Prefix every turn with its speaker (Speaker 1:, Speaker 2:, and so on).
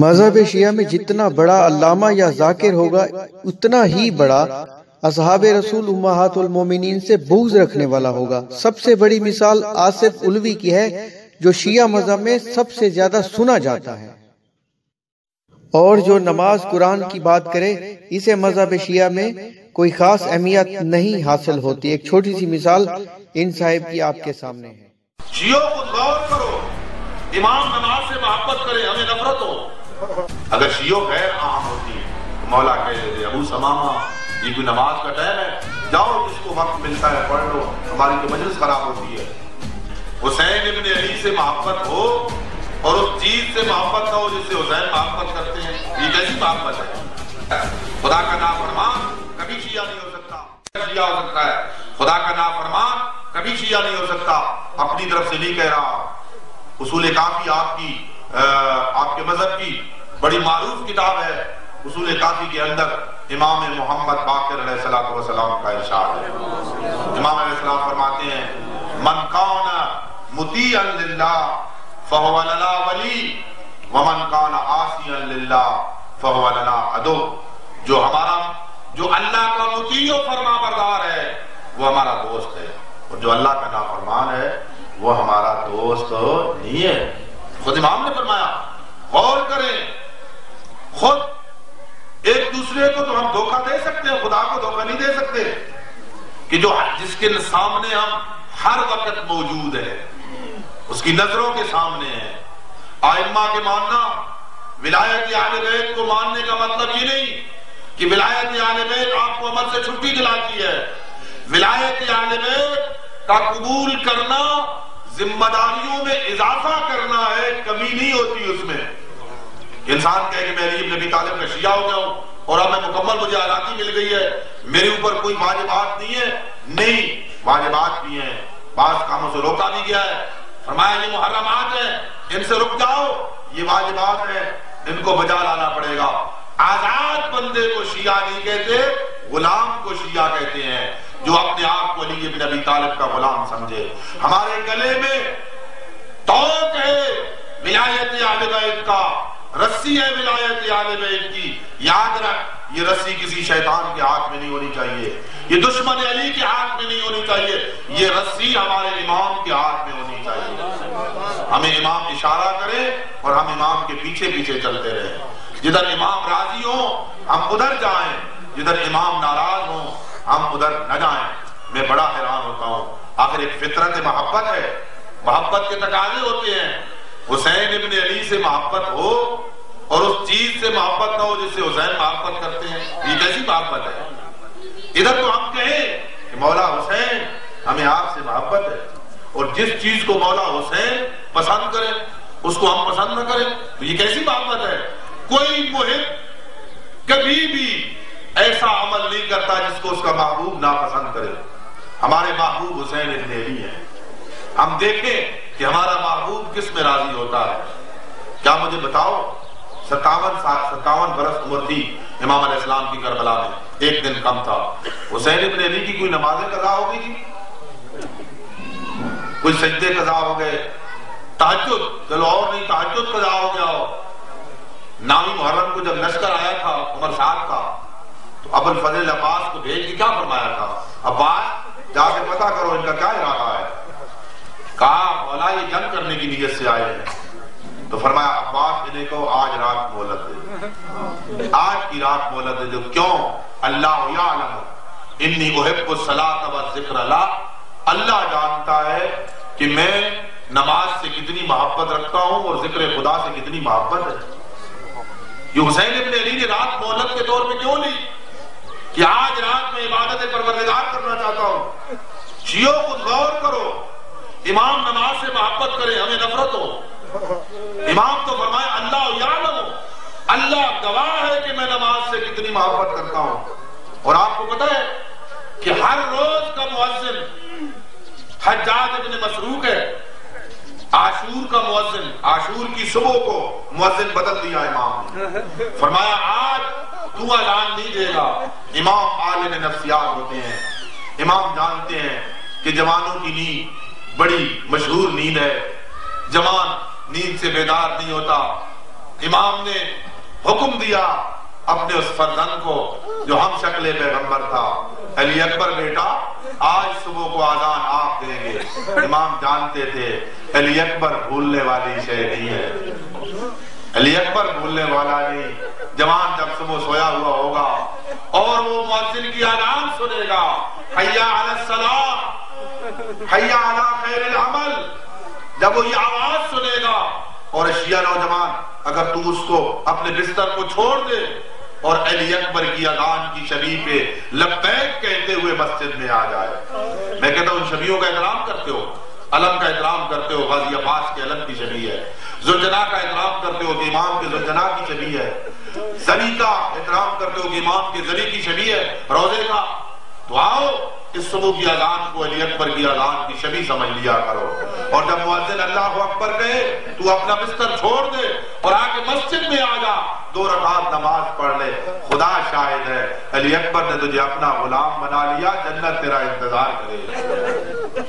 Speaker 1: مذہب شیعہ میں جتنا بڑا علامہ یا ذاکر ہوگا اتنا ہی بڑا اصحاب رسول امہات المومنین سے بغض رکھنے والا ہوگا۔ سب سے بڑی مثال آصف علوی کی ہے جو شیعہ مذہب میں سب سے زیادہ سنا جاتا ہے، اور جو نماز قرآن کی بات کرے اسے مذہب شیعہ میں کوئی خاص اہمیت نہیں حاصل ہوتی۔ ایک چھوٹی سی مثال ان صاحب کی آپ کے سامنے ہے۔
Speaker 2: شیعوں کو غور کرو، امام نماز سے محبت کرے ہمیں نفرت ہو۔ اگر شیعوں غیر عام ہوتی ہے مولا کہہ دے ابو سمامہ یہ کوئی نماز کا ٹائم ہے، جاؤ جس کو وقت ملتا ہے پڑھ لو، ہماری تو مجلس خراب ہوتی ہے۔ حسین ابن علی سے محبت ہو اور اس چیز سے محبت نہ ہو جس سے حسین محبت کرتے ہیں، یہ کیسی محبت ہے؟ خدا کا نافرمان کبھی شیعہ نہیں ہو سکتا، شیعہ ہو سکتا ہے، خدا کا نافرمان کبھی شیعہ نہیں ہو سکتا۔ اپنی طرف سے نہیں کہہ رہا، اصول کافی آپ کے مذہب کی بڑی معروف کتاب ہے۔ اصول کافی کے اندر امام محمد باقر علیہ السلام کا ارشاد ہے۔ امام علیہ السلام فرماتے ہیں من کان مطیعا للہ فہو لنا ولی ومن کان عاصیا للہ فہو لنا عدو۔ جو اللہ کا مطیع و فرما بردار ہے وہ ہمارا دوست ہے، اور جو اللہ کا نافرمان ہے وہ ہمارا دوست نہیں ہے۔ خود امام نے فرمایا غور کریں، خود ایک دوسرے کو تو ہم دھوکہ دے سکتے ہیں، خدا کو دھوکہ نہیں دے سکتے، کہ جس کے سامنے ہم ہر وقت موجود ہیں، اس کی نظروں کے سامنے ہے۔ ائمہ کے ماننا، ولایت اہل بیت کو ماننے کا مطلب یہ نہیں کہ ولایت اہل بیت آپ کو عمل سے چھٹی دلاتی ہے۔ ولایت اہل بیت کا قبول کرنا ذمہ داریوں میں اضافہ کرنا ہے، کمی نہیں ہوتی اس میں۔ انسان کہے کہ میں علی بن ابی طالب کا شیعہ ہو گیا ہوں اور اب میں مکمل مجھے آزادی مل گئی ہے، میرے اوپر کوئی واجبات نہیں ہے۔ نہیں، واجبات بھی ہیں، بعض کاموں سے روکا بھی گیا ہے، فرمایا یہ محرمات ہیں ان سے رک جاؤ، یہ واجبات ہیں ان کو بجا لانا پڑے گا۔ آزاد بندے کو شیعہ نہیں کہتے، غلام کو شیعہ کہتے ہیں، جو اپنے آپ کو علی بن ابی طالب کا غلام سمجھے۔ ہمارے گلے میں توق ہے ولایت اہل بیت کا، رسی ہے ولایت اہل بیت کی۔ یاد رکھ یہ رسی کسی شیطان کے ہاتھ میں نہیں ہونی چاہیے، یہ دشمن علی کے ہاتھ میں نہیں ہونی چاہیے، یہ رسی ہمارے امام کے ہاتھ میں ہونی چاہیے۔ ہمیں امام اشارہ کرے اور ہم امام کے پیچھے پیچھے چلتے رہیں، جدھر امام راضی ہوں ہم ادھر جائیں، جدھر امام ناراض ہوں ہم ادھر نہ جائیں۔ میں بڑا حیران ہوتا ہوں، آخر ایک فطرت محبت ہے، محبت کے تقاضے ہوتے ہیں۔ حسین ابن علی سے محبت ہو اور اس چیز سے محبت نہ ہو جس سے حسین محبت کرتے ہیں، یہ کیسی محبت ہے؟ ادھر تو ہم کہیں کہ مولا حسین ہمیں آپ سے محبت ہے، اور جس چیز کو مولا حسین پسند کرے اس کو ہم پسند نہ کریں، تو یہ کیسی محبت ہے؟ کوئی محب کبھی بھی ایسا عمل نہیں کرتا جس کو اس کا محبوب ناپسند کرے۔ ہمارے محبوب حسین ابن علی ہیں، ہم دیکھیں کہ ہمارا محبوب کس میں راضی ہوتا ہے۔ کیا مجھے بتاؤ 57 برس عمر تھی امام علیہ السلام کی کربلا میں، ایک دن کم تھا، حسین ابن علی کی کوئی نمازیں قضا ہو گئی تھی؟ کوئی سجدے قضا ہو گئے؟ تہجد چلو اور نہیں، تہجد قضا ہو گیا ہو۔ نامی محرم کو جب لشکر آیا تھا عمر صاحب کا، تو ابو الفضل عباس کو بھیج کے کیا فرمایا تھا؟ عباس جا کے پتہ کرو ان کا کیا ارادہ ہے۔ کہا مولا یہ جنگ کرنے کی نیت سے آئے ہیں، تو فرمایا عباس انہیں کو آج رات مہلت دے، آج کی رات مہلت دے دو۔ کیوں؟ اللہ یعلم انی احب الصلاۃ والذکر لا، اللہ جانتا ہے کہ میں نماز سے کتنی محبت رکھتا ہوں اور ذکر خدا سے کتنی محبت ہے۔ یہ حسین ابن علی نے رات مہلت کے طور پہ کیوں لی؟ کہ آج رات میں عبادت پروردگار کرنا چاہتا ہوں۔ شیعوں کو غور کرو، امام نماز سے محبت کرے ہمیں نفرت ہو۔ امام تو فرمائے اللہ یعلم، اللہ گواہ ہے کہ میں نماز سے کتنی محبت کرتا ہوں۔ اور آپ کو پتہ ہے کہ ہر روز کا مؤذن حجاج ابن مسروق ہے، عاشور کا مؤذن، عاشور کی صبح کو مؤذن بدل دیا امام نے، فرمایا آج تو اذان نہیں دے گا۔ امام عالم نفسیات ہوتے ہیں، امام جانتے ہیں کہ جوانوں کی نیند بڑی مشہور نیند ہے، جوان نیند سے بیدار نہیں ہوتا، امام نے حکم دیا اپنے اس فرزند کو جو ہم شکل پیغمبر تھا، علی اکبر بیٹا آج صبح کو اذان آپ دیں گے۔ امام جانتے تھے علی اکبر بھولنے والی شے نہیں ہے، علی اکبر بھولنے والا نہیں۔ جوان جب صبح سویا ہوا ہوگا اور وہ مؤذن کی اذان سنے گا، حی علی الصلاۃ، حی علی خیر العمل، جب وہ یہ آواز سنے گا اور شیعہ نوجوان اگر تو اس کو اپنے بستر کو چھوڑ دے اور علی اکبر کی اذان کی شبیہ پہ لبیک کہتے ہوئے مسجد میں آ جائے، میں کہتا ہوں ان شبیہوں کا احترام کرتے ہو، علم کا احترام کرتے ہو، غازی عباس کے علم کی شبیہ ہے، ذوالجناح کا احترام کرتے ہو کہ امام کے ذوالجناح کی شبیہ ہے، زری کا احترام کرتے ہو کہ امام کے زری کی شبیہ ہے، روزے کا، تو آؤ اس صبح کی اذان کو علی اکبر کی اذان کی شبیہ سمجھ لیا کرو، اور جب مؤذن اللہ اکبر کہے تو اپنا بستر چھوڑ دے اور آ کے مسجد میں آ جا، 2 رکعت نماز پڑھ لے۔ خدا شاہد ہے علی اکبر نے تجھے اپنا غلام بنا لیا، جنت تیرا انتظار کرے۔